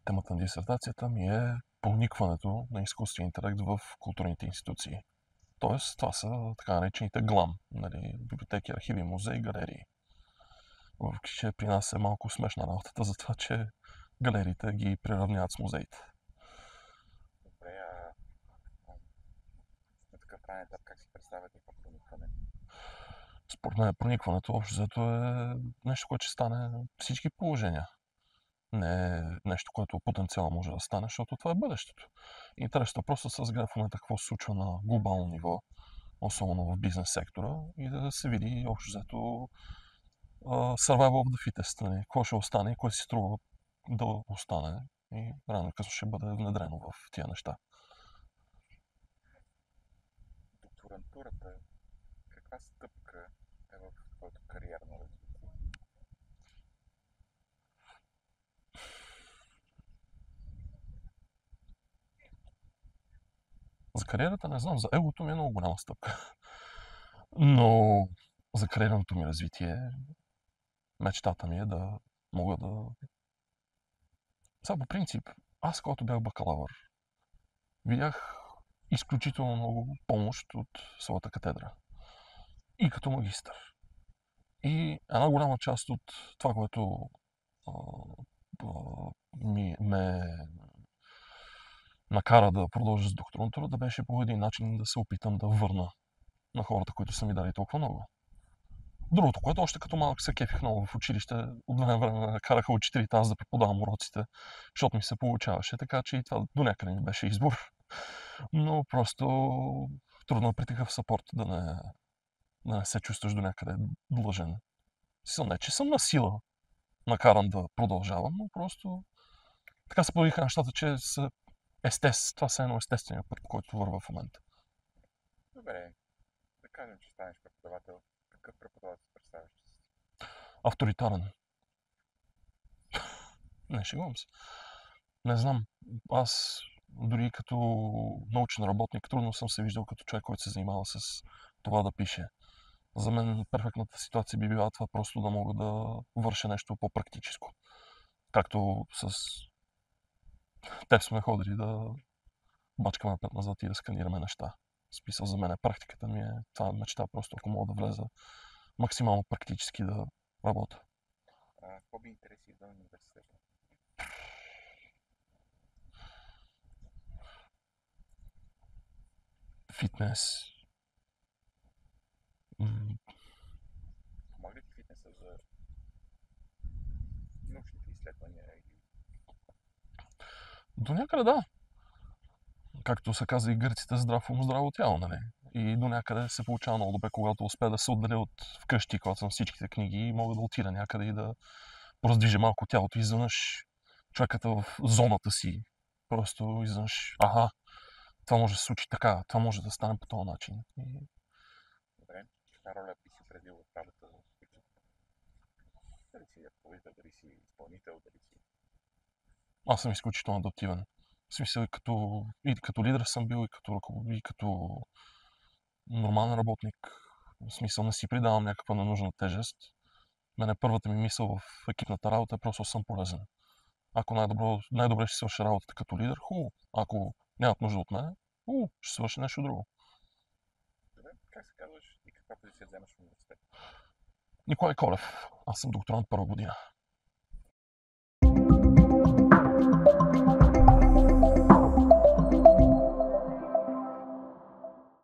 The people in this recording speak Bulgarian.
Темата на дисертацията ми е проникването на изкуствен интелект в културните институции. Тоест, това са така наречените ГЛАМ, нали, библиотеки, архиви, музеи, галерии. Въпреки че при нас е малко смешна работата за това, че галериите ги приравняват с музеите. Добре, на такъв крайен етап как си представяте това проникване? Според мен проникването общо взето е нещо, което ще стане на всички положения. Не е нещо, което потенциално може да стане, защото това е бъдещето. Интересно просто се разгледа в момента какво се случва на глобално ниво, особено в бизнес сектора, и да се види общо взето survival of the fittest, нали? Какво ще остане и кое си струва да остане и рано или късно ще бъде внедрено в тия неща. Докторантурата, каква стъпка е в твоето кариерно развитие? За кариерата не знам, за егото ми е много голяма стъпка. Но за кариерното ми развитие мечтата ми е да мога да... Сега по принцип, аз когато бях бакалавър, видях изключително много помощ от своята катедра. И като магистър. И една голяма част от това, което а, ме накара да продължа с докторантура, да беше по един начин да се опитам да върна на хората, които са ми дали толкова много. Другото, което още като малък се кефих много в училище, от време време караха учителите аз да преподавам уроците, защото ми се получаваше, така че и това до някъде ми беше избор. Но просто трудно при такъв съпорт да не се чувстваш до някъде длъжен. Не, че съм на сила накаран да продължавам, но просто така се появиха нещата, че това са едно естествения път, по който върва в момента. Добре, да кажем, че станеш преподавател. Какъв преподавател се представяш? Авторитарен. Не, шегувам се. Не знам. Аз дори като научен работник трудно съм се виждал като човек, който се занимава с това да пише. За мен перфектната ситуация би била това просто да мога да върша нещо по-практическо. Както с теб сме ходили да бачкаме напред-назад и да сканираме неща. Смисъл за мен практиката ми е това мечта, просто ако мога да влеза максимално практически да работя. Хоби, интереси извън университета? Фитнес. Помага ли ти фитнеса за научните изследвания? До някъде да. Както се казва и гърците, здрав ум, здраво тяло, нали? И до някъде се получава много добре, когато успея да се отделя от вкъщи, когато съм всичките книги и мога да отида някъде и да раздвижа малко тялото и изведнъж човекът е в зоната си. Просто изведнъж, това може да се случи така, това може да стане по този начин. Добре, каква роля би си определил в работа в екип? Дали си ръководител, дали си изпълнител, дали си... Аз съм изключително адаптивен. В смисъл и като лидер съм бил, и като нормален работник. В смисъл не си придавам някаква ненужна тежест. Мене първата ми мисъл в екипната работа е просто съм полезен. Ако най-добре ще свърша работата като лидер, хубаво. Ако нямат нужда от мен, хубаво, ще свърша нещо друго. Добре, как се казваш и каква позиция вземаш в университета? Николай Колев. Аз съм докторант първа година.